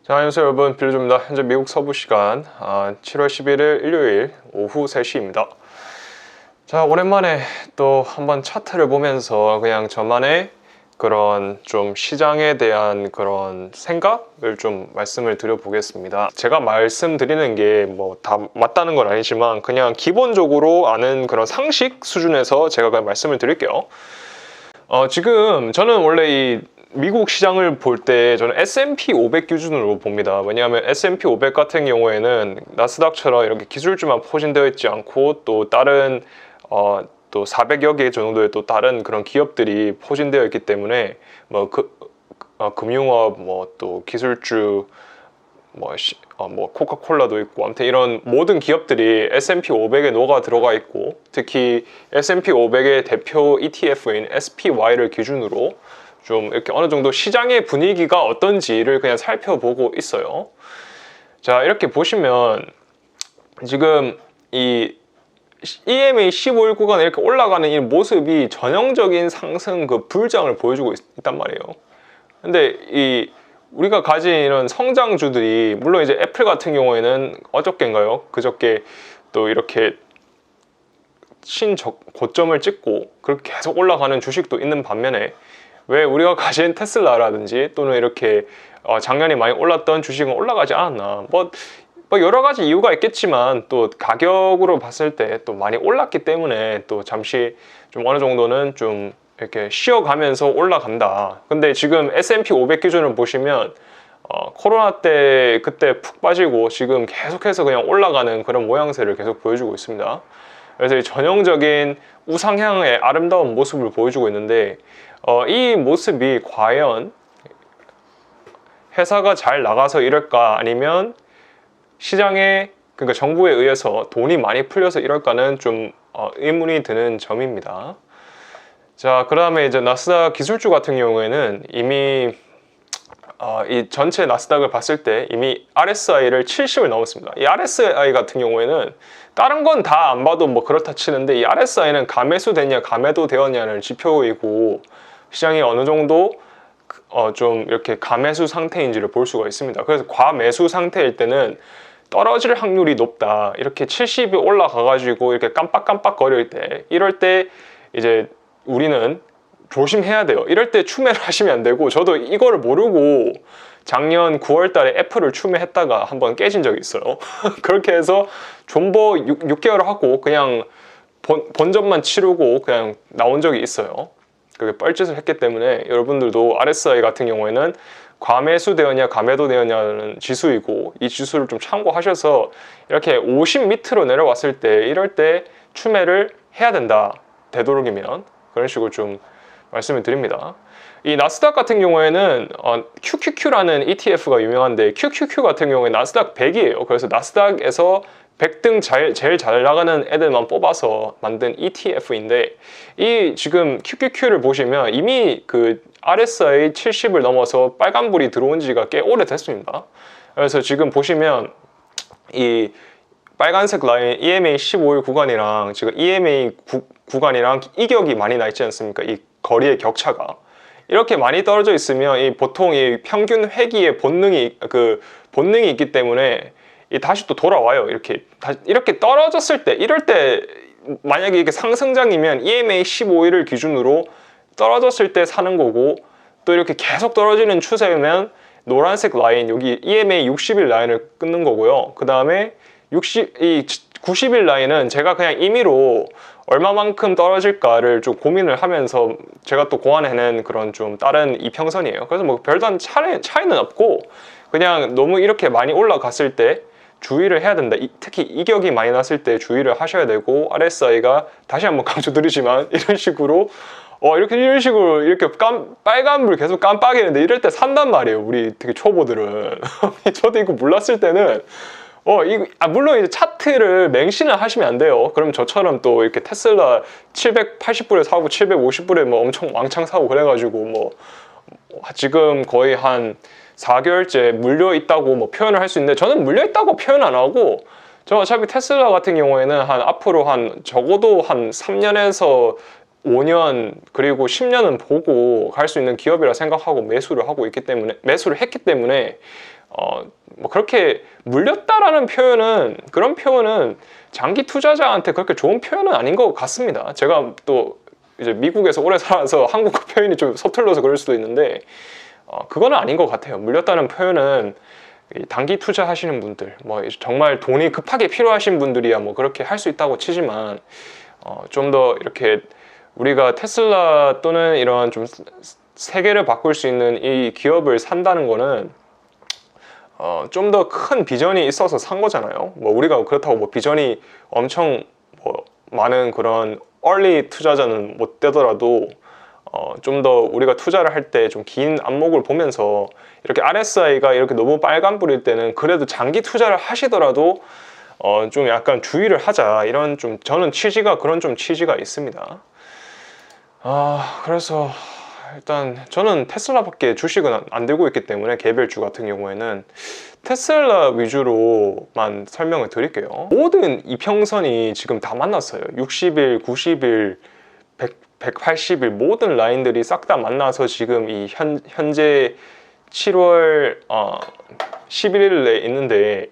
자, 안녕하세요 여러분, 빌려줍니다. 현재 미국 서부 시간 7월 11일 일요일 오후 3시입니다. 자, 오랜만에 또 한번 차트를 보면서 그냥 저만의 그런 좀 시장에 대한 그런 생각을 좀 말씀을 드려보겠습니다. 제가 말씀드리는 게 뭐 다 맞다는 건 아니지만 그냥 기본적으로 아는 그런 상식 수준에서 제가 그냥 말씀을 드릴게요. 지금 저는 원래 이 미국 시장을 볼 때 저는 S&P 500 기준으로 봅니다. 왜냐하면 S&P 500 같은 경우에는 나스닥처럼 이렇게 기술주만 포진되어 있지 않고 또 다른 또 400여 개 정도의 또 다른 그런 기업들이 포진되어 있기 때문에 뭐 금융업 뭐 또 기술주 뭐 코카콜라도 있고 아무튼 이런 모든 기업들이 S&P 500에 녹아 들어가 있고 특히 S&P 500의 대표 ETF인 SPY를 기준으로 좀 이렇게 어느 정도 시장의 분위기가 어떤지를 그냥 살펴보고 있어요. 자, 이렇게 보시면 지금 이 EMA 15일 구간에 이렇게 올라가는 이 모습이 전형적인 상승 그 불장을 보여주고 있단 말이에요. 근데 우리가 가진 이런 성장주들이 물론 이제 애플 같은 경우에는 어저께인가요? 그저께 또 이렇게 고점을 찍고 그렇게 계속 올라가는 주식도 있는 반면에 왜 우리가 가진 테슬라라든지 또는 이렇게 작년에 많이 올랐던 주식은 올라가지 않았나? 뭐 여러 가지 이유가 있겠지만 또 가격으로 봤을 때 또 많이 올랐기 때문에 또 잠시 좀 어느 정도는 좀 이렇게 쉬어가면서 올라간다. 근데 지금 S&P 500 기준을 보시면 코로나 때 그때 푹 빠지고 지금 계속해서 그냥 올라가는 그런 모양새를 계속 보여주고 있습니다. 그래서 전형적인 우상향의 아름다운 모습을 보여주고 있는데 이 모습이 과연 회사가 잘 나가서 이럴까 아니면 시장에 그러니까 정부에 의해서 돈이 많이 풀려서 이럴까는 좀 의문이 드는 점입니다. 자, 그 다음에 이제 나스닥 기술주 같은 경우에는 이미 이 전체 나스닥을 봤을 때 이미 RSI를 70을 넘었습니다. 이 RSI 같은 경우에는 다른 건 다 안 봐도 뭐 그렇다 치는데 이 RSI는 가매수 됐냐 가매도 되었냐는 지표이고 시장이 어느 정도 좀 이렇게 가매수 상태인지를 볼 수가 있습니다. 그래서 과매수 상태일 때는 떨어질 확률이 높다. 이렇게 70이 올라가가지고 이렇게 깜빡깜빡 거릴 때 이럴 때 이제 우리는 조심해야 돼요. 이럴 때 추매를 하시면 안 되고 저도 이거를 모르고 작년 9월 달에 애플을 추매했다가 한번 깨진 적이 있어요. 그렇게 해서 존버 6개월 하고 그냥 본전만 치르고 그냥 나온 적이 있어요. 그게 뻘짓을 했기 때문에 여러분들도 RSI 같은 경우에는 과매수 되었냐 가매도 되었냐는 지수이고 이 지수를 좀 참고하셔서 이렇게 50 밑으로 내려왔을 때 이럴 때 추매를 해야 된다. 되도록이면 그런 식으로 좀 말씀을 드립니다. 이 나스닥 같은 경우에는 QQQ라는 ETF가 유명한데 QQQ 같은 경우에 나스닥 100이에요. 그래서 나스닥에서 100등 제일 잘 나가는 애들만 뽑아서 만든 ETF인데 이 지금 QQQ를 보시면 이미 그 RSI 70을 넘어서 빨간불이 들어온 지가 꽤 오래됐습니다. 그래서 지금 보시면 이 빨간색 라인 EMA 15일 구간이랑 지금 EMA 구간이랑 이격이 많이 나 있지 않습니까? 이 거리의 격차가 이렇게 많이 떨어져 있으면 보통 이 평균 회귀의 본능이 있기 때문에 다시 또 돌아와요. 이렇게 떨어졌을 때 이럴 때 만약에 이게 상승장이면 EMA 15일을 기준으로 떨어졌을 때 사는 거고 또 이렇게 계속 떨어지는 추세면 노란색 라인 여기 EMA 60일 라인을 끊는 거고요. 그 다음에 90일 라인은 제가 그냥 임의로 얼마만큼 떨어질까를 좀 고민을 하면서 제가 또 고안해낸 그런 좀 다른 이평선이에요. 그래서 뭐 별다른 차이는 없고 그냥 너무 이렇게 많이 올라갔을 때 주의를 해야 된다. 특히 이격이 많이 났을 때 주의를 하셔야 되고 RSI가 다시 한번 강조드리지만 이런 식으로 이렇게 빨간불 계속 깜빡이는데 이럴 때 산단 말이에요. 우리 되게 초보들은. 저도 이거 몰랐을 때는 물론 이제 차트를 맹신을 하시면 안 돼요. 그럼 저처럼 또 이렇게 테슬라 780불에 사고 750불에 뭐 엄청 왕창 사고 그래가지고 뭐 지금 거의 한 4개월째 물려 있다고 뭐 표현을 할 수 있는데 저는 물려 있다고 표현 안 하고 저 어차피 테슬라 같은 경우에는 앞으로 적어도 한 3년에서 5년 그리고 10년은 보고 갈 수 있는 기업이라 생각하고 매수를 했기 때문에 뭐 그렇게 물렸다라는 표현은, 그런 표현은 장기 투자자한테 그렇게 좋은 표현은 아닌 것 같습니다. 제가 또 이제 미국에서 오래 살아서 한국어 표현이 좀 서툴러서 그럴 수도 있는데 그거는 아닌 것 같아요. 물렸다는 표현은 단기 투자하시는 분들, 뭐 정말 돈이 급하게 필요하신 분들이야 뭐 그렇게 할 수 있다고 치지만 좀 더 이렇게 우리가 테슬라 또는 이런 좀 세계를 바꿀 수 있는 이 기업을 산다는 거는 좀 더 큰 비전이 있어서 산 거잖아요. 뭐 우리가 그렇다고 뭐 비전이 엄청 뭐 많은 그런 얼리 투자자는 못 되더라도 좀 더 우리가 투자를 할 때 좀 긴 안목을 보면서 이렇게 RSI가 이렇게 너무 빨간불일 때는 그래도 장기 투자를 하시더라도 좀 약간 주의를 하자, 이런 좀 저는 취지가, 그런 좀 취지가 있습니다. 그래서 일단 저는 테슬라밖에 주식은 안 들고 있기 때문에 개별주 같은 경우에는 테슬라 위주로만 설명을 드릴게요. 모든 이평선이 지금 다 만났어요. 60일, 90일, 180일 모든 라인들이 싹 다 만나서 지금 이 현재 7월 11일에 있는데,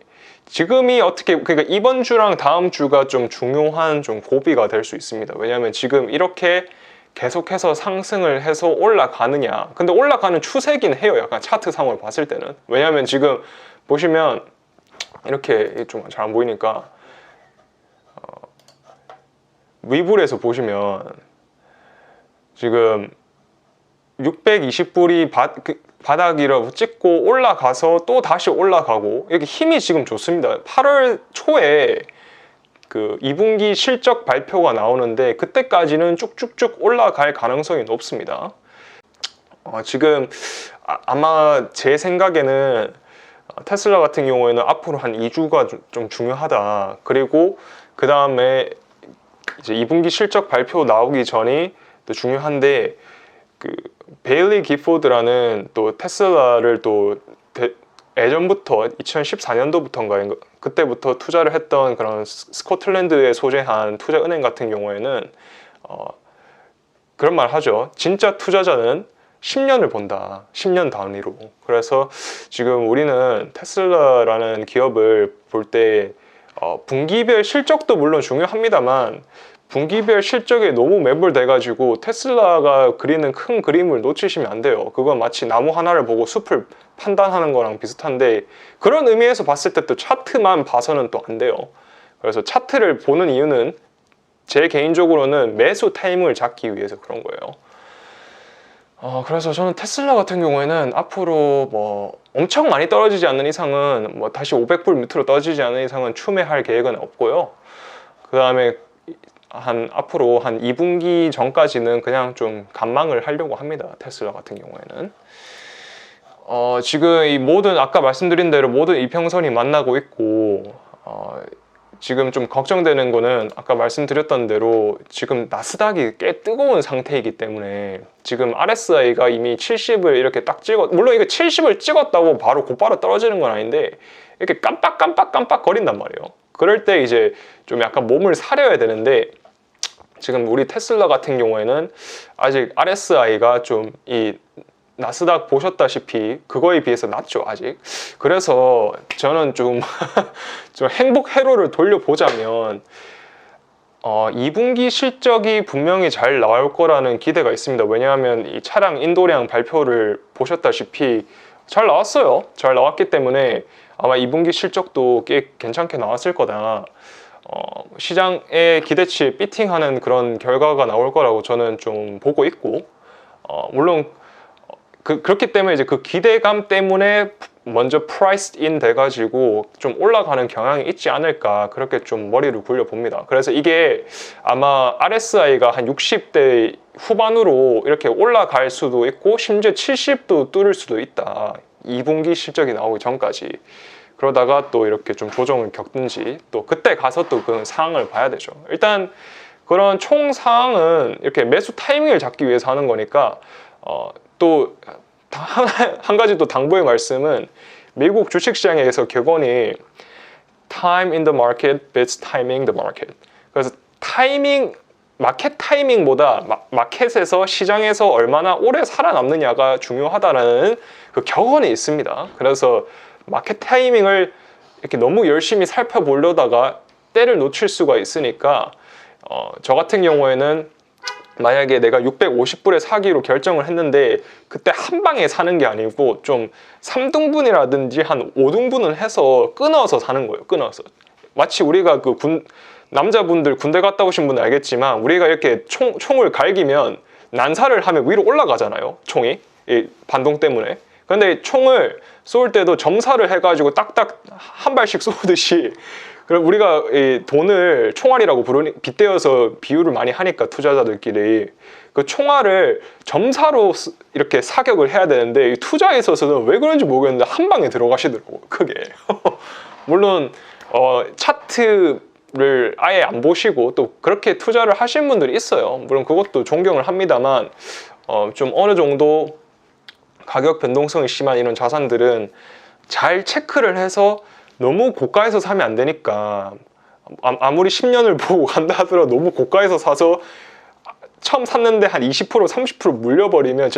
지금이 어떻게, 그러니까 이번 주랑 다음 주가 좀 중요한 좀 고비가 될 수 있습니다. 왜냐하면 지금 이렇게 계속해서 상승을 해서 올라가느냐, 근데 올라가는 추세긴 해요. 약간 차트 상을 봤을 때는. 왜냐하면 지금 보시면 이렇게 좀 잘 안 보이니까 위불에서 보시면 지금 620불이 바닥이라고 찍고 올라가서 또 다시 올라가고, 이렇게 힘이 지금 좋습니다. 8월 초에 그 2분기 실적 발표가 나오는데 그때까지는 쭉쭉쭉 올라갈 가능성이 높습니다. 지금 아마 제 생각에는 테슬라 같은 경우에는 앞으로 한 2주가 좀 중요하다. 그리고 그 다음에 이제 2분기 실적 발표 나오기 전이 또 중요한데, 그 베일리 기포드라는 또 테슬라를 또 예전부터 2014년도부터인가 그때부터 투자를 했던 그런 스코틀랜드에 소재한 투자은행 같은 경우에는 그런 말 하죠. 진짜 투자자는 10년을 본다. 10년 단위로. 그래서 지금 우리는 테슬라라는 기업을 볼 때 분기별 실적도 물론 중요합니다만, 분기별 실적에 너무 매몰돼가지고 테슬라가 그리는 큰 그림을 놓치시면 안 돼요. 그건 마치 나무 하나를 보고 숲을 판단하는 거랑 비슷한데, 그런 의미에서 봤을 때 또 차트만 봐서는 또 안 돼요. 그래서 차트를 보는 이유는 제 개인적으로는 매수 타이밍을 잡기 위해서 그런 거예요. 그래서 저는 테슬라 같은 경우에는 앞으로 뭐 엄청 많이 떨어지지 않는 이상은, 뭐 다시 500불 밑으로 떨어지지 않는 이상은 추매할 계획은 없고요. 그 다음에 앞으로 한 2분기 전까지는 그냥 좀 관망을 하려고 합니다. 테슬라 같은 경우에는. 지금 이 모든, 아까 말씀드린 대로 모든 이평선이 만나고 있고, 지금 좀 걱정되는 거는 아까 말씀드렸던 대로 지금 나스닥이 꽤 뜨거운 상태이기 때문에, 지금 RSI가 이미 70을 이렇게 딱 물론 이거 70을 찍었다고 바로 곧바로 떨어지는 건 아닌데, 이렇게 깜빡 거린단 말이에요. 그럴 때 이제 좀 약간 몸을 사려야 되는데, 지금 우리 테슬라 같은 경우에는 아직 RSI가 좀 이 나스닥 보셨다시피 그거에 비해서 낮죠, 아직. 그래서 저는 좀 행복 회로를 돌려보자면 2분기 실적이 분명히 잘 나올 거라는 기대가 있습니다. 왜냐하면 이 차량 인도량 발표를 보셨다시피 잘 나왔어요. 잘 나왔기 때문에 아마 2분기 실적도 꽤 괜찮게 나왔을 거다. 시장의 기대치에 피팅하는 그런 결과가 나올 거라고 저는 좀 보고 있고, 물론 그렇기 때문에 이제 그 기대감 때문에 먼저 priced in 돼가지고 좀 올라가는 경향이 있지 않을까, 그렇게 좀 머리를 굴려 봅니다. 그래서 이게 아마 RSI가 한 60대 후반으로 이렇게 올라갈 수도 있고, 심지어 70도 뚫을 수도 있다. 2분기 실적이 나오기 전까지. 그러다가 또 이렇게 좀 조정을 겪든지, 또 그때 가서 또 그 상황을 봐야 되죠. 일단 그런 총 상황은 이렇게 매수 타이밍을 잡기 위해서 하는 거니까, 또 한 가지 또 당부의 말씀은, 미국 주식시장에서 격언이 time in the market beats timing the market. 그래서 마켓 타이밍보다 마켓에서, 시장에서 얼마나 오래 살아남느냐가 중요하다는 그 격언이 있습니다. 그래서 마켓 타이밍을 이렇게 너무 열심히 살펴보려다가 때를 놓칠 수가 있으니까 저 같은 경우에는 만약에 내가 650불에 사기로 결정을 했는데 그때 한 방에 사는 게 아니고 좀 3등분이라든지 한 5등분을 해서 끊어서 사는 거예요. 끊어서. 마치 우리가 그 남자분들 군대 갔다 오신 분은 알겠지만 우리가 이렇게 총을 갈기면 난사를 하면 위로 올라가잖아요. 총이 이 반동 때문에. 근데 총을 쏠 때도 점사를 해가지고 딱딱 한 발씩 쏘듯이, 그럼 우리가 이 돈을 총알이라고 빗대어서 비유를 많이 하니까 투자자들끼리 그 총알을 점사로 이렇게 사격을 해야 되는데 투자에 있어서는 왜 그런지 모르겠는데 한 방에 들어가시더라고요. 크게. 물론 차트를 아예 안 보시고 또 그렇게 투자를 하신 분들이 있어요. 물론 그것도 존경을 합니다만 좀 어느 정도 가격 변동성이 심한 이런 자산들은 잘 체크를 해서 너무 고가에서 사면 안 되니까, 아무리 10년을 보고 간다 하더라도 너무 고가에서 사서 처음 샀는데 한 20% 30% 물려버리면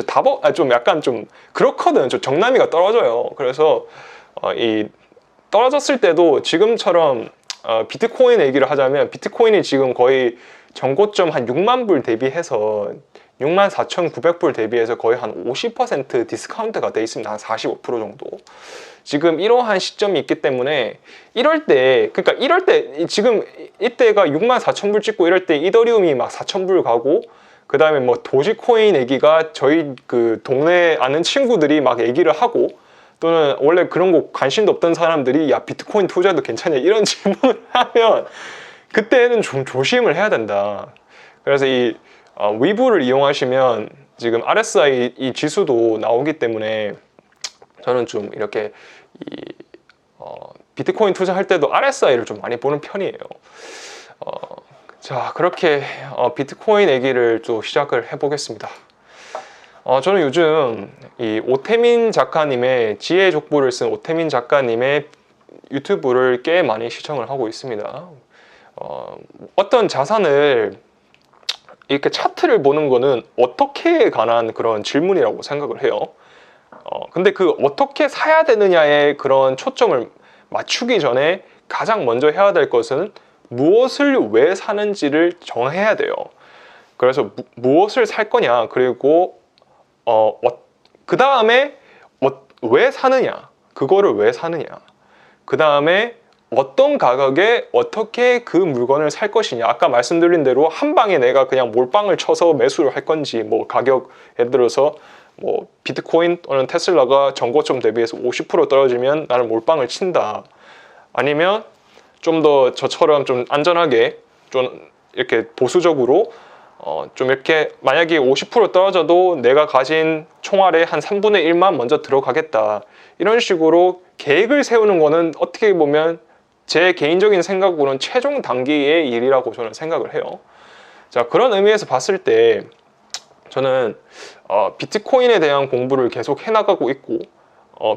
좀 약간 좀 그렇거든. 좀 정남이가 떨어져요. 그래서 이 떨어졌을 때도 지금처럼 비트코인 얘기를 하자면 비트코인이 지금 거의 전고점 한 6만 불 대비해서 64,900불 대비해서 거의 한 50% 디스카운트가 돼 있습니다. 한 45% 정도. 지금 이러한 시점이 있기 때문에 이럴 때 지금 이때가 64,000불 찍고 이럴 때 이더리움이 막 4,000불 가고, 그 다음에 뭐 도지코인 얘기가 저희 그 동네 아는 친구들이 막 얘기를 하고, 또는 원래 그런 거 관심도 없던 사람들이 야 비트코인 투자도 괜찮냐 이런 질문을 하면 그때는 좀 조심을 해야 된다. 그래서 이 위브를 이용하시면 지금 RSI 이 지수도 나오기 때문에 저는 좀 이렇게 비트코인 투자할 때도 RSI를 좀 많이 보는 편이에요. 자, 그렇게 비트코인 얘기를 또 시작을 해보겠습니다. 저는 요즘 이 오태민 작가님의 지혜 족보를 쓴 오태민 작가님의 유튜브를 꽤 많이 시청을 하고 있습니다. 어떤 자산을 이렇게 차트를 보는 거는 어떻게에 관한 그런 질문이라고 생각을 해요. 근데 그 어떻게 사야 되느냐에 그런 초점을 맞추기 전에 가장 먼저 해야 될 것은 무엇을 왜 사는지를 정해야 돼요. 그래서 무엇을 살 거냐, 그리고 그 다음에 왜 사느냐, 그거를 왜 사느냐, 그 다음에 어떤 가격에 어떻게 그 물건을 살 것이냐. 아까 말씀드린 대로 한 방에 내가 그냥 몰빵을 쳐서 매수를 할 건지, 뭐 가격 예를 들어서 뭐 비트코인 또는 테슬라가 전고점 대비해서 50% 떨어지면 나는 몰빵을 친다. 아니면 좀 더 저처럼 좀 안전하게 좀 이렇게 보수적으로 좀 이렇게 만약에 50% 떨어져도 내가 가진 총알의 한 3분의 1만 먼저 들어가겠다. 이런 식으로 계획을 세우는 거는 어떻게 보면 제 개인적인 생각으로는 최종 단계의 일이라고 저는 생각을 해요. 자, 그런 의미에서 봤을 때 저는 비트코인에 대한 공부를 계속 해나가고 있고,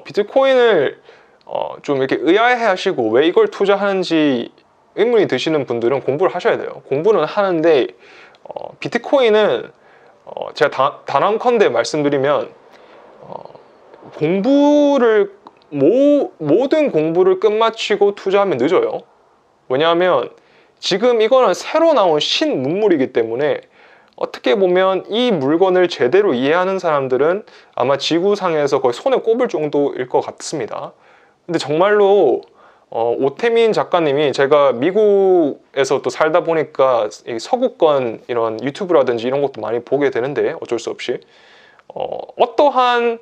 비트코인을 좀 이렇게 의아해 하시고 왜 이걸 투자하는지 의문이 드시는 분들은 공부를 하셔야 돼요. 공부는 하는데 비트코인은 제가 단언컨대 말씀드리면 모든 공부를 끝마치고 투자하면 늦어요. 왜냐하면 지금 이거는 새로 나온 신문물이기 때문에 어떻게 보면 이 물건을 제대로 이해하는 사람들은 아마 지구상에서 거의 손에 꼽을 정도일 것 같습니다. 근데 정말로 오태민 작가님이, 제가 미국에서 또 살다 보니까 서구권 이런 유튜브라든지 이런 것도 많이 보게 되는데 어쩔 수 없이 어떠한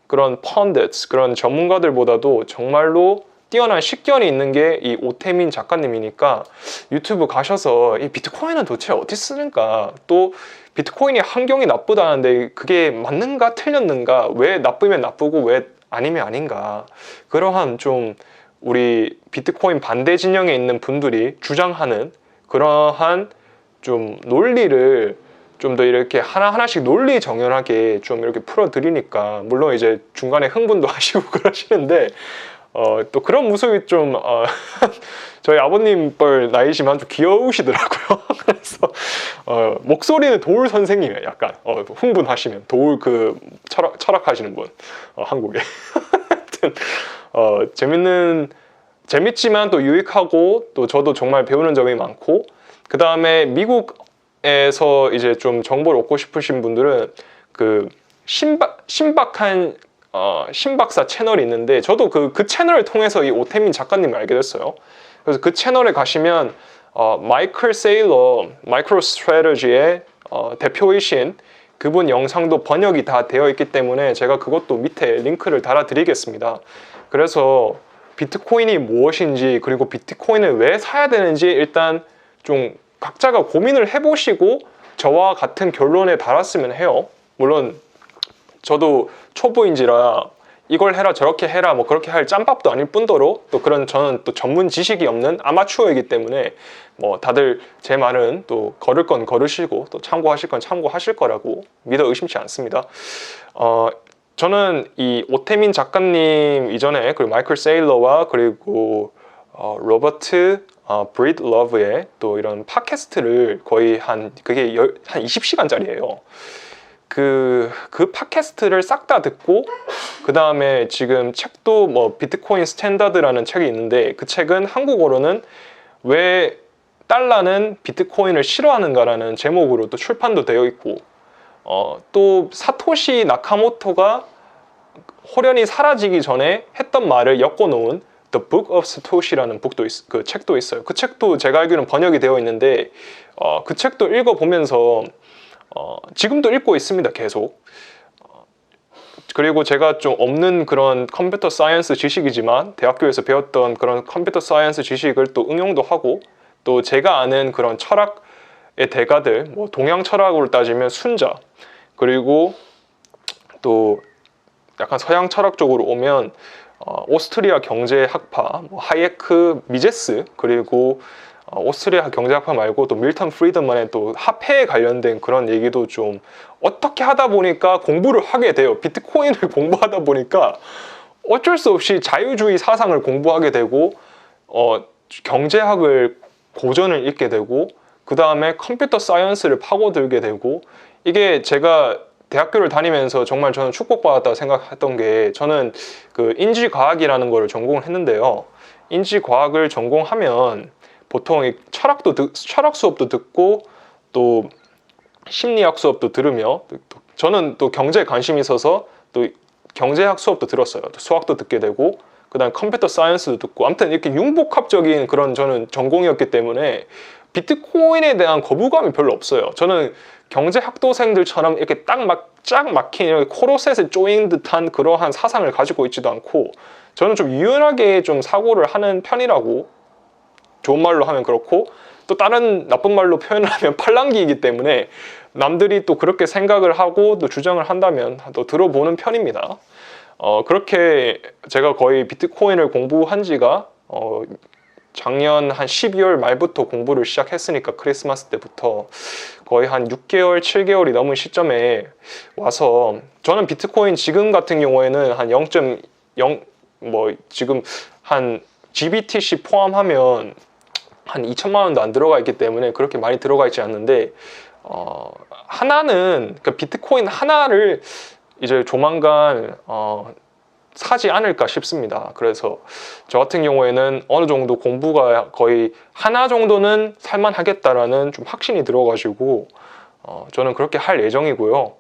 그런 펀디츠, 그런 전문가들보다도 정말로 뛰어난 식견이 있는 게 이 오태민 작가님이니까 유튜브 가셔서 이 비트코인은 도대체 어디 쓰는가, 또 비트코인이 환경이 나쁘다는데 그게 맞는가 틀렸는가, 왜 나쁘면 나쁘고 왜 아니면 아닌가, 그러한 좀 우리 비트코인 반대 진영에 있는 분들이 주장하는 그러한 좀 논리를 좀 더 이렇게 하나하나씩 논리 정연하게 좀 이렇게 풀어드리니까, 물론 이제 중간에 흥분도 하시고 그러시는데 또 그런 모습이 좀 저희 아버님 뻘 나이지만 좀 귀여우시더라고요. 그래서 목소리는 도울 선생님이에요. 약간 흥분하시면 도울 그 철학하시는 분, 한국에. 어쨌든 재밌지만 또 유익하고 또 저도 정말 배우는 점이 많고, 그 다음에 미국에서 이제 좀 정보를 얻고 싶으신 분들은 그 신박한 신박사 채널이 있는데, 저도 그 채널을 통해서 이 오태민 작가님을 알게 됐어요. 그래서 그 채널에 가시면 마이클 세일러 마이크로 스트래티지의 대표이신 그분 영상도 번역이 다 되어 있기 때문에 제가 그것도 밑에 링크를 달아 드리겠습니다. 그래서 비트코인이 무엇인지, 그리고 비트코인을 왜 사야 되는지 일단 좀 각자가 고민을 해보시고 저와 같은 결론에 달았으면 해요. 물론 저도 초보인지라 이걸 해라 저렇게 해라 뭐 그렇게 할 짬밥도 아닐 뿐더러, 또 그런 저는 또 전문 지식이 없는 아마추어이기 때문에 뭐 다들 제 말은 또 걸을 건 걸으시고 또 참고하실 건 참고하실 거라고 믿어 의심치 않습니다. 저는 이 오태민 작가님 이전에 그리고 마이클 세일러와 그리고 로버트 브리드 러브의 또 이런 팟캐스트를 거의 그게 한 20시간짜리예요. 그 팟캐스트를 싹 다 듣고, 그 다음에 지금 책도 뭐 비트코인 스탠다드라는 책이 있는데, 그 책은 한국어로는 왜 달러는 비트코인을 싫어하는가라는 제목으로 또 출판도 되어 있고, 또 사토시 나카모토가 호련히 사라지기 전에 했던 말을 엮어놓은 The Book of Satoshi라는 그 책도 있어요. 그 책도 제가 알기로는 번역이 되어 있는데, 그 책도 읽어보면서 지금도 읽고 있습니다, 계속. 그리고 제가 좀 없는 그런 컴퓨터 사이언스 지식이지만 대학교에서 배웠던 그런 컴퓨터 사이언스 지식을 또 응용도 하고, 또 제가 아는 그런 철학의 대가들, 뭐 동양 철학으로 따지면 순자, 그리고 또 약간 서양 철학 쪽으로 오면 오스트리아 경제학파, 뭐 하예크, 미제스, 그리고 오스트리아 경제학파 말고 또 밀턴 프리드만의 또 화폐에 관련된 그런 얘기도 좀 어떻게 하다 보니까 공부를 하게 돼요. 비트코인을 공부하다 보니까 어쩔 수 없이 자유주의 사상을 공부하게 되고, 경제학을 고전을 읽게 되고, 그 다음에 컴퓨터 사이언스를 파고들게 되고, 이게 제가 대학교를 다니면서 정말 저는 축복받았다 생각했던 게, 저는 그 인지과학이라는 거를 전공을 했는데요. 인지과학을 전공하면 보통 철학 수업도 듣고 또 심리학 수업도 들으며, 저는 또 경제에 관심이 있어서 또 경제학 수업도 들었어요. 또 수학도 듣게 되고, 그 다음 컴퓨터 사이언스도 듣고, 아무튼 이렇게 융복합적인 그런 저는 전공이었기 때문에 비트코인에 대한 거부감이 별로 없어요. 저는 경제학도생들처럼 이렇게 쫙 막힌 이렇게 코러셋에 쪼인 듯한 그러한 사상을 가지고 있지도 않고, 저는 좀 유연하게 좀 사고를 하는 편이라고, 좋은 말로 하면 그렇고, 또 다른 나쁜 말로 표현하면 팔랑귀이기 때문에 남들이 또 그렇게 생각을 하고 또 주장을 한다면 또 들어보는 편입니다. 그렇게 제가 거의 비트코인을 공부한 지가 작년 한 12월 말부터 공부를 시작했으니까, 크리스마스 때부터 거의 한 6개월, 7개월이 넘은 시점에 와서, 저는 비트코인 지금 같은 경우에는 한 0.0 뭐 지금 한 GBTC 포함하면 한 2천만 원도 안 들어가 있기 때문에 그렇게 많이 들어가 있지 않는데, 하나는 그러니까 비트코인 하나를 이제 조만간 사지 않을까 싶습니다. 그래서 저 같은 경우에는 어느 정도 공부가 거의 하나 정도는 살만하겠다라는 좀 확신이 들어가지고 저는 그렇게 할 예정이고요.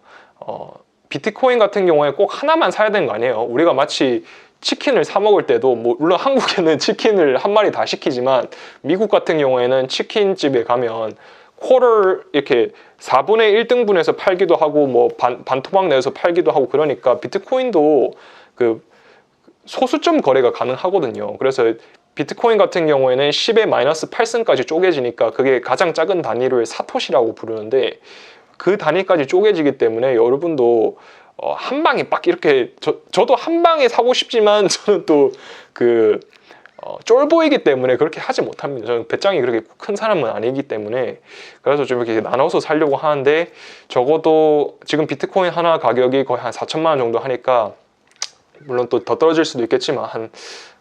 비트코인 같은 경우에 꼭 하나만 사야 되는 거 아니에요. 우리가 마치 치킨을 사 먹을 때도, 뭐 물론 한국에는 치킨을 한 마리 다 시키지만 미국 같은 경우에는 치킨집에 가면 쿼터 이렇게 4분의 1등분해서 팔기도 하고 뭐 반토막 내서 팔기도 하고, 그러니까 비트코인도 그 소수점 거래가 가능하거든요. 그래서 비트코인 같은 경우에는 10의 마이너스 8승까지 쪼개지니까 그게 가장 작은 단위를 사토시라고 부르는데, 그 단위까지 쪼개지기 때문에 여러분도 한 방에 빡 이렇게, 저도 한 방에 사고 싶지만 저는 또 그 쫄보이기 때문에 그렇게 하지 못합니다. 저는 배짱이 그렇게 큰 사람은 아니기 때문에. 그래서 좀 이렇게 나눠서 살려고 하는데, 적어도 지금 비트코인 하나 가격이 거의 한 4천만 원 정도 하니까, 물론 또 더 떨어질 수도 있겠지만 한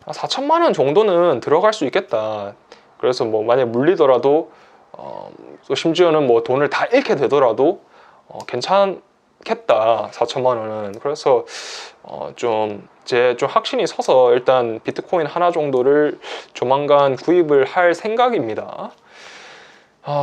4천만 원 정도는 들어갈 수 있겠다. 그래서 뭐 만약 물리더라도 또 심지어는 뭐 돈을 다 잃게 되더라도 넘겠다 4천만 원은. 그래서 좀 확신이 서서 일단 비트코인 하나 정도를 조만간 구입을 할 생각입니다.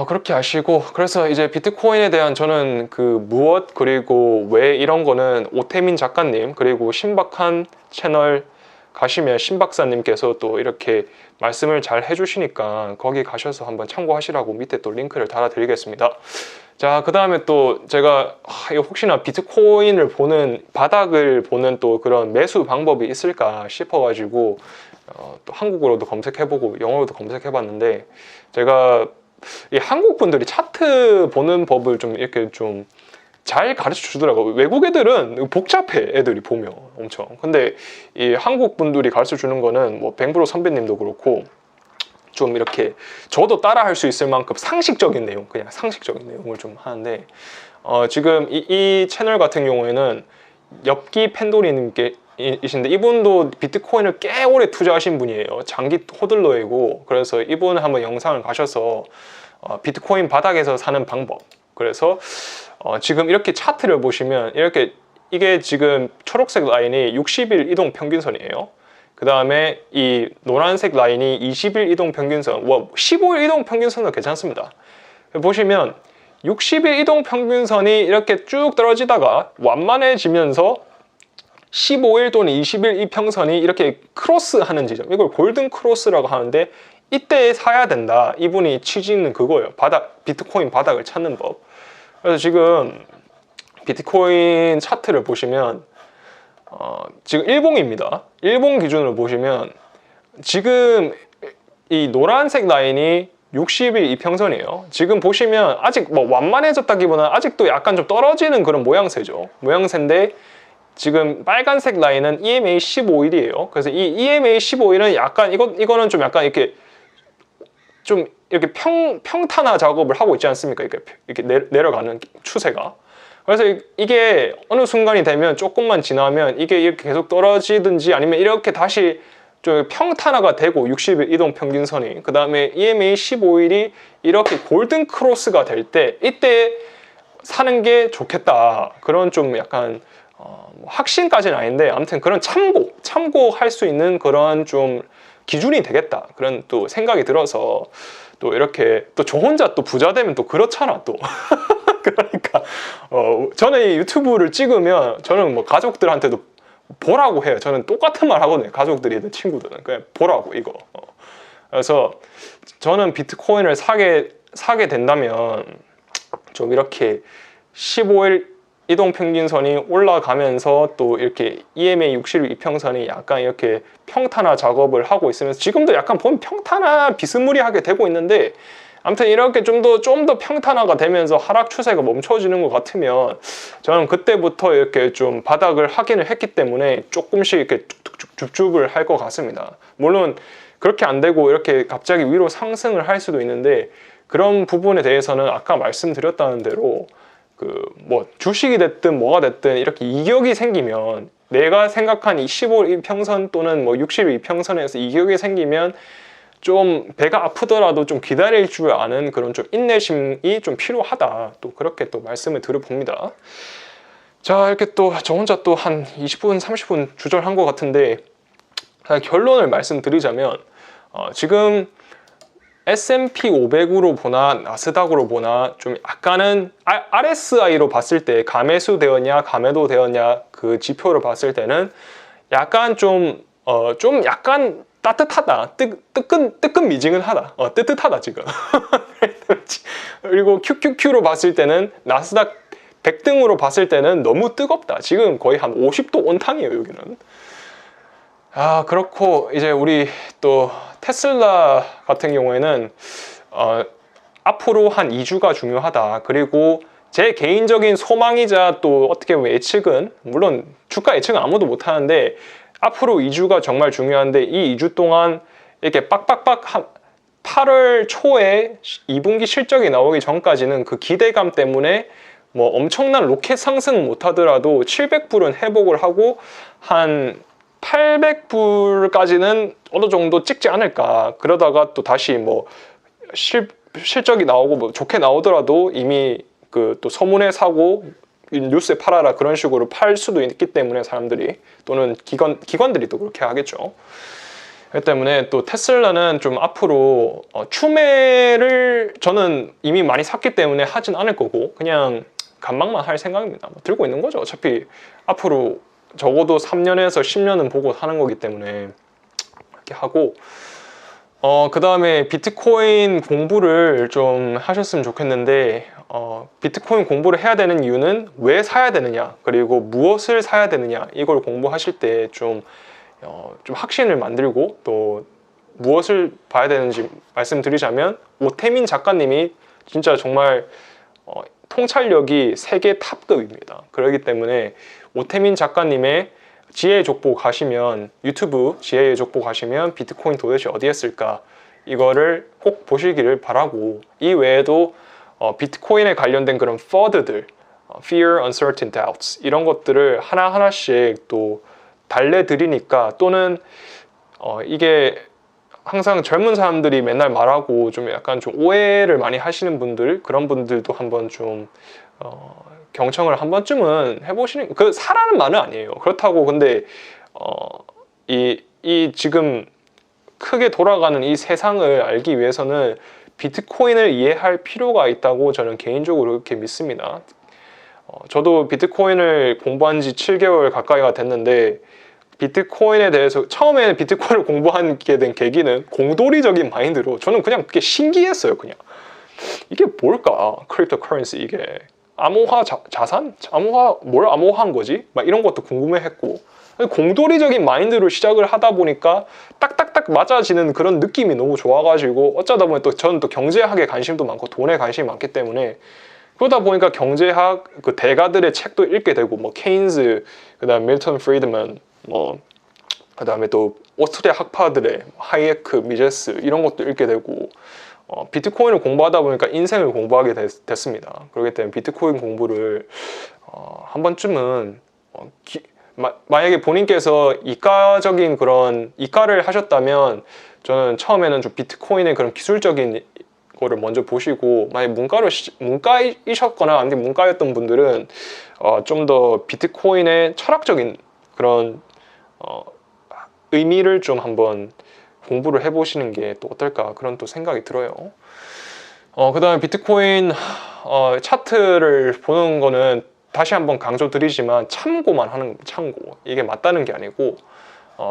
그렇게 아시고, 그래서 이제 비트코인에 대한 저는 그 무엇 그리고 왜 이런 거는 오태민 작가님 그리고 신박한 채널 가시면 신박사님께서 또 이렇게 말씀을 잘 해주시니까 거기 가셔서 한번 참고하시라고 밑에 또 링크를 달아드리겠습니다. 자, 그 다음에 또 제가 이거 혹시나 비트코인을 보는 바닥을 보는 또 그런 매수 방법이 있을까 싶어가지고 또 한국어로도 검색해보고 영어로도 검색해봤는데, 제가 이 한국 분들이 차트 보는 법을 좀 이렇게 좀 잘 가르쳐 주더라고요. 외국 애들은 복잡해, 애들이 보면 엄청. 근데 이 한국 분들이 가르쳐 주는 거는 뭐 뱅브로 선배님도 그렇고 좀 이렇게 저도 따라 할 수 있을 만큼 상식적인 내용, 그냥 상식적인 내용을 좀 하는데, 지금 이 채널 같은 경우에는 엽기 펜도리님께 이신데, 이분도 비트코인을 꽤 오래 투자하신 분이에요. 장기 호들러이고, 그래서 이분 한번 영상을 가셔서 비트코인 바닥에서 사는 방법, 그래서 지금 이렇게 차트를 보시면 이렇게 이게 지금 초록색 라인이 60일 이동 평균선이에요. 그 다음에 이 노란색 라인이 20일 이동 평균선, 15일 이동 평균선도 괜찮습니다. 보시면 60일 이동 평균선이 이렇게 쭉 떨어지다가 완만해지면서 15일 또는 20일 이평선이 이렇게 크로스하는 지점, 이걸 골든 크로스라고 하는데, 이때 사야 된다. 이분이 취지는 그거예요. 비트코인 바닥을 찾는 법. 그래서 지금 비트코인 차트를 보시면 지금 일봉입니다. 일봉 기준으로 보시면 지금 이 노란색 라인이 60일 이평선이에요. 지금 보시면 아직 뭐 완만해졌다기보다는 아직도 약간 좀 떨어지는 그런 모양새죠. 모양새인데, 지금 빨간색 라인은 EMA 15일이에요. 그래서 이 EMA 15일은 약간 이거는 좀 약간 이렇게 좀 이렇게 평탄화 작업을 하고 있지 않습니까? 이렇게 내려가는 추세가. 그래서 이게 어느 순간이 되면 조금만 지나면 이게 이렇게 계속 떨어지든지 아니면 이렇게 다시 좀 평탄화가 되고, 60일 이동 평균선이, 그 다음에 EMA 15일이 이렇게 골든 크로스가 될 때, 이때 사는 게 좋겠다. 그런 좀 약간 확신까지는 아닌데, 아무튼 그런 참고할 수 있는 그런 좀 기준이 되겠다, 그런 또 생각이 들어서, 또 이렇게 또 저 혼자 또 부자 되면 또 그렇잖아 또. 그러니까 저는 이 유튜브를 찍으면 저는 뭐 가족들한테도 보라고 해요. 저는 똑같은 말 하거든요. 가족들이든 친구들은 그냥 보라고, 이거. 그래서 저는 비트코인을 사게 된다면 좀 이렇게 15일 이동 평균선이 올라가면서 또 이렇게 EMA 60일 이평선이 약간 이렇게 평탄화 작업을 하고 있으면서, 지금도 약간 보면 평탄화 비스무리하게 되고 있는데, 아무튼 이렇게 좀 더 평탄화가 되면서 하락 추세가 멈춰지는 것 같으면, 저는 그때부터 이렇게 좀 바닥을 확인을 했기 때문에 조금씩 이렇게 줍줍을 할 것 같습니다. 물론 그렇게 안 되고 이렇게 갑자기 위로 상승을 할 수도 있는데, 그런 부분에 대해서는 아까 말씀드렸다는 대로 뭐 주식이 됐든 뭐가 됐든 이렇게 이격이 생기면, 내가 생각한 이 15일 이평선 또는 뭐 60일 이평선에서 이격이 생기면 좀 배가 아프더라도 좀 기다릴 줄 아는 그런 좀 인내심이 좀 필요하다, 또 그렇게 또 말씀을 드려봅니다. 자, 이렇게 또 저 혼자 또 한 20분 30분 주절한 것 같은데, 결론을 말씀드리자면 지금 S&P 500으로 보나 나스닥으로 보나 좀 약간은 RSI로 봤을 때, 가매수 되었냐 가매도 되었냐 그 지표를 봤을 때는 약간 좀 약간 따뜻하다, 뜨끈미지근하다, 뜨뜻하다 지금. 그리고 QQQ로 봤을 때는 나스닥 100등으로 봤을 때는 너무 뜨겁다. 지금 거의 한 50도 온탕이에요, 여기는. 그렇고 이제 우리 또 테슬라 같은 경우에는 앞으로 한 2주가 중요하다. 그리고 제 개인적인 소망이자 또 어떻게 보면 예측은, 물론 주가 예측은 아무도 못하는데 앞으로 2주가 정말 중요한데, 이 2주 동안 이렇게 빡빡빡 8월 초에 2분기 실적이 나오기 전까지는 그 기대감 때문에 뭐 엄청난 로켓 상승 못하더라도 700불은 회복을 하고 한 800불까지는 어느 정도 찍지 않을까. 그러다가 또 다시 뭐 실적이 나오고 뭐 좋게 나오더라도 이미 또 서문에 사고 뉴스에 팔아라 그런 식으로 팔 수도 있기 때문에 사람들이 또는 기관들이 또 그렇게 하겠죠. 그렇기 때문에 또 테슬라는 좀 앞으로 추매를 저는 이미 많이 샀기 때문에 하진 않을 거고 그냥 관망만 할 생각입니다. 뭐 들고 있는 거죠. 어차피 앞으로 적어도 3년에서 10년은 보고 사는 거기 때문에 이렇게 하고 그 다음에 비트코인 공부를 좀 하셨으면 좋겠는데 비트코인 공부를 해야 되는 이유는 왜 사야 되느냐 그리고 무엇을 사야 되느냐 이걸 공부하실 때 좀 확신을 만들고 또 무엇을 봐야 되는지 말씀드리자면 오태민 작가님이 진짜 정말 통찰력이 세계 탑급입니다. 그렇기 때문에 오태민 작가님의 지혜의 족보 가시면 유튜브 지혜의 족보 가시면 비트코인 도대체 어디에 쓸까 이거를 꼭 보시기를 바라고 이 외에도 비트코인에 관련된 그런 FUD들 Fear, Uncertain, Doubts 이런 것들을 하나하나씩 또 달래드리니까 또는 이게 항상 젊은 사람들이 맨날 말하고 좀 약간 좀 오해를 많이 하시는 분들 그런 분들도 한번 좀 경청을 한 번쯤은 해보시는 그 사라는 말은 아니에요. 그렇다고 근데 이 지금 크게 돌아가는 이 세상을 알기 위해서는 비트코인을 이해할 필요가 있다고 저는 개인적으로 그렇게 믿습니다. 저도 비트코인을 공부한 지 7개월 가까이가 됐는데 비트코인에 대해서 처음에 비트코인을 공부하게 된 계기는 공돌이적인 마인드로 저는 그냥 그게 신기했어요. 그냥 이게 뭘까? 크립토 커런시 이게 암호화 자산? 뭘 암호화한 거지? 막 이런 것도 궁금해했고 공돌이적인 마인드로 시작을 하다 보니까 딱딱딱 맞아지는 그런 느낌이 너무 좋아가지고 어쩌다 보니 또 저는 또 경제학에 관심도 많고 돈에 관심이 많기 때문에 그러다 보니까 경제학 그 대가들의 책도 읽게 되고 뭐 케인즈 그다음 밀턴 프리드먼 뭐 그다음에 또 오스트리아 학파들의 하이에크 미제스 이런 것도 읽게 되고 비트코인을 공부하다 보니까 인생을 공부하게 됐습니다. 그렇기 때문에 비트코인 공부를 한 번쯤은 만약에 본인께서 이과적인 그런 이과를 하셨다면 저는 처음에는 좀 비트코인의 그런 기술적인 거를 먼저 보시고 만약 문과이셨거나 아니면 문과였던 분들은 좀 더 비트코인의 철학적인 그런 의미를 좀 한번 공부를 해보시는 게 또 어떨까 그런 또 생각이 들어요. 그 다음에 비트코인 차트를 보는 거는 다시 한번 강조드리지만 참고만 하는 참고 이게 맞다는 게 아니고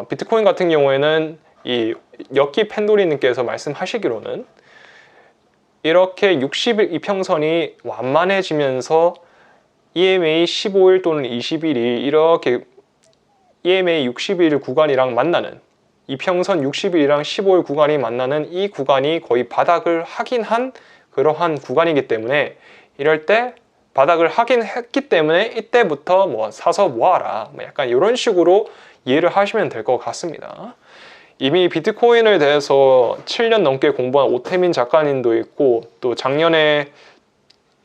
비트코인 같은 경우에는 이 엽기 펜도리님께서 말씀하시기로는 이렇게 60일 이평선이 완만해지면서 EMA 15일 또는 20일이 이렇게 EMA 60일 구간이랑 만나는 이평선 60일이랑 15일 구간이 만나는 이 구간이 거의 바닥을 확인한 그러한 구간이기 때문에 이럴 때 바닥을 확인했기 때문에 이때부터 뭐 사서 모아라 뭐 약간 이런 식으로 이해를 하시면 될 것 같습니다. 이미 비트코인에 대해서 7년 넘게 공부한 오태민 작가님도 있고 또 작년에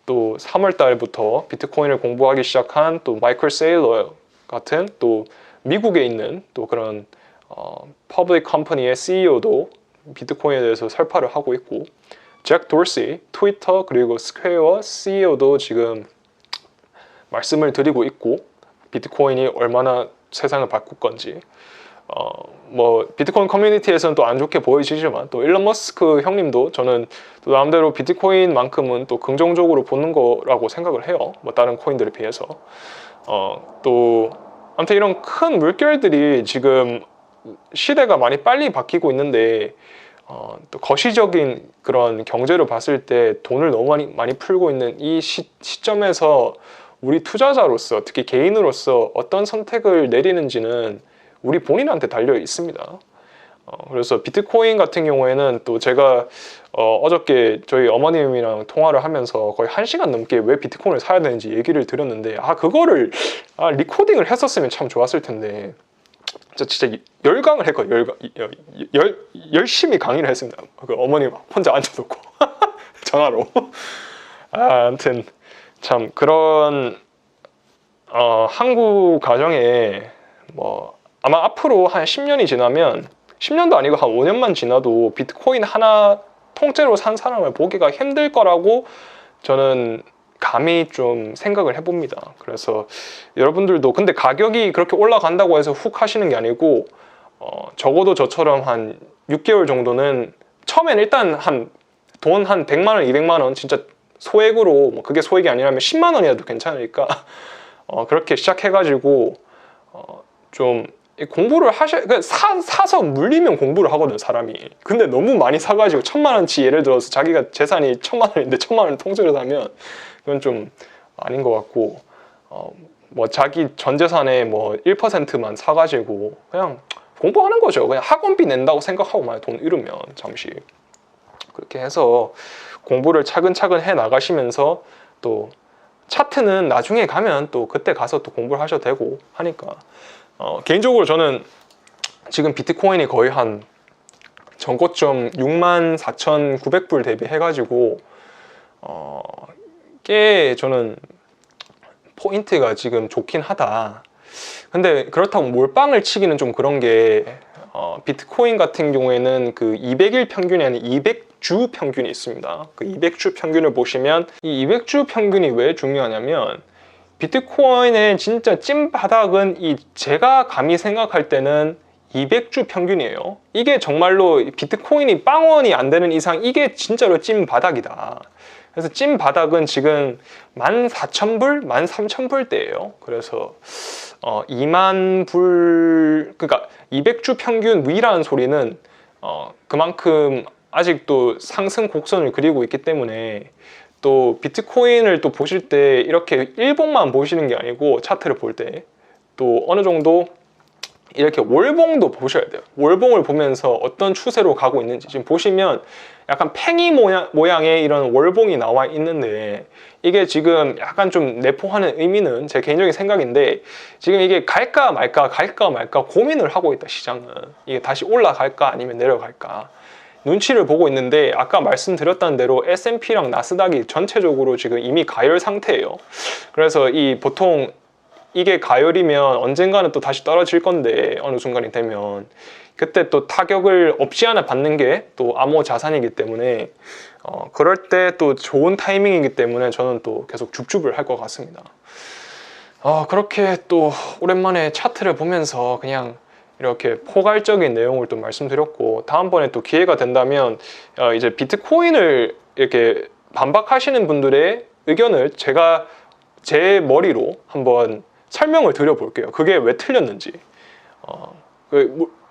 또 3월 달부터 비트코인을 공부하기 시작한 또 마이클 세일러 같은 또 미국에 있는 또 그런 퍼블릭 컴퍼니의 CEO도 비트코인에 대해서 설파를 하고 있고 잭 도시 트위터 그리고 스퀘어 CEO도 지금 말씀을 드리고 있고 비트코인이 얼마나 세상을 바꿀 건지 뭐 비트코인 커뮤니티에서는 또 안 좋게 보여지지만 또 일론 머스크 형님도 저는 또 나름대로 비트코인만큼은 또 긍정적으로 보는 거라고 생각을 해요. 뭐 다른 코인들에 비해서 또 아무튼 이런 큰 물결들이 지금 시대가 많이 빨리 바뀌고 있는데 또 거시적인 그런 경제로 봤을 때 돈을 너무 많이 풀고 있는 이 시점에서 우리 투자자로서 특히 개인으로서 어떤 선택을 내리는지는 우리 본인한테 달려 있습니다. 그래서 비트코인 같은 경우에는 또 제가 어저께 저희 어머님이랑 통화를 하면서 거의 1시간 넘게 왜 비트코인을 사야 되는지 얘기를 드렸는데 그거를 리코딩을 했었으면 참 좋았을 텐데 진짜 열강을 했거든요. 열심히 강의를 했습니다. 그 어머님 혼자 앉아놓고 전화로. 아무튼 참 그런 한국 가정에 뭐 아마 앞으로 한 10년이 지나면 10년도 아니고 한 5년만 지나도 비트코인 하나 통째로 산 사람을 보기가 힘들 거라고 저는 감히 좀 생각을 해봅니다. 그래서 여러분들도 근데 가격이 그렇게 올라간다고 해서 훅 하시는 게 아니고 적어도 저처럼 한 6개월 정도는 처음엔 일단 돈 한 100만 원, 200만 원 진짜 소액으로 뭐 그게 소액이 아니라면 10만 원이라도 괜찮으니까 그렇게 시작해가지고 좀 공부를 사서 물리면 공부를 하거든 사람이. 근데 너무 많이 사가지고 1000만 원치 예를 들어서 자기가 재산이 1000만 원인데 1000만 원을 통째로 사면 그건 좀 아닌 것 같고 뭐 자기 전 재산의 뭐 1%만 사가지고 그냥 공부하는 거죠. 그냥 학원비 낸다고 생각하고 만약 돈 잃으면 잠시 그렇게 해서 공부를 차근차근 해 나가시면서 또 차트는 나중에 가면 또 그때 가서 또 공부를 하셔도 되고 하니까 개인적으로 저는 지금 비트코인이 거의 한 전고점 64,900불 대비해가지고 꽤 저는 포인트가 지금 좋긴 하다. 근데 그렇다고 몰빵을 치기는 좀 그런 게 비트코인 같은 경우에는 그 200일 평균이 아닌 200주 평균이 있습니다. 그 200주 평균을 보시면 이 200주 평균이 왜 중요하냐면 비트코인의 진짜 찐바닥은 제가 감히 생각할 때는 200주 평균이에요. 이게 정말로 비트코인이 빵원이 안 되는 이상 이게 진짜로 찐바닥이다. 그래서 찐바닥은 지금 14,000불, 13,000불대예요. 그래서 2만 불, 그러니까 200주 평균 위라는 소리는 그만큼 아직도 상승 곡선을 그리고 있기 때문에 또 비트코인을 또 보실 때 이렇게 일봉만 보시는 게 아니고 차트를 볼 때 또 어느 정도 이렇게 월봉도 보셔야 돼요. 월봉을 보면서 어떤 추세로 가고 있는지 지금 보시면 약간 팽이 모양의 이런 월봉이 나와 있는데 이게 지금 약간 좀 내포하는 의미는 제 개인적인 생각인데 지금 이게 갈까 말까 고민을 하고 있다. 시장은 이게 다시 올라갈까 아니면 내려갈까 눈치를 보고 있는데 아까 말씀드렸던 대로 S&P랑 나스닥이 전체적으로 지금 이미 가열 상태예요. 그래서 보통 이게 가열이면 언젠가는 또 다시 떨어질 건데 어느 순간이 되면 그때 또 타격을 없지 않아 받는 게 또 암호 자산이기 때문에 그럴 때 또 좋은 타이밍이기 때문에 저는 또 계속 줍줍을 할 것 같습니다. 그렇게 또 오랜만에 차트를 보면서 그냥 이렇게 포괄적인 내용을 또 말씀드렸고 다음번에 또 기회가 된다면 이제 비트코인을 이렇게 반박하시는 분들의 의견을 제가 제 머리로 한번 설명을 드려볼게요. 그게 왜 틀렸는지.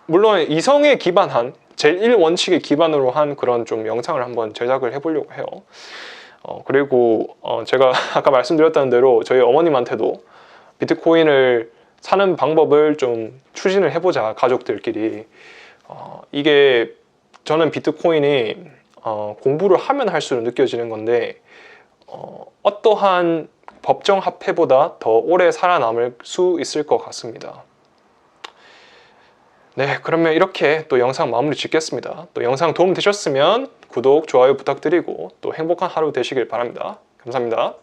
물론 이성에 기반한 제1원칙에 기반으로 한 그런 좀 영상을 한번 제작을 해보려고 해요. 그리고 제가 아까 말씀드렸던 대로 저희 어머님한테도 비트코인을 사는 방법을 좀 추진을 해보자 가족들끼리. 이게 저는 비트코인이 공부를 하면 할수록 느껴지는 건데 어떠한 법정 화폐보다 더 오래 살아남을 수 있을 것 같습니다. 네, 그러면 이렇게 또 영상 마무리 짓겠습니다. 또 영상 도움 되셨으면 구독, 좋아요 부탁드리고 또 행복한 하루 되시길 바랍니다. 감사합니다.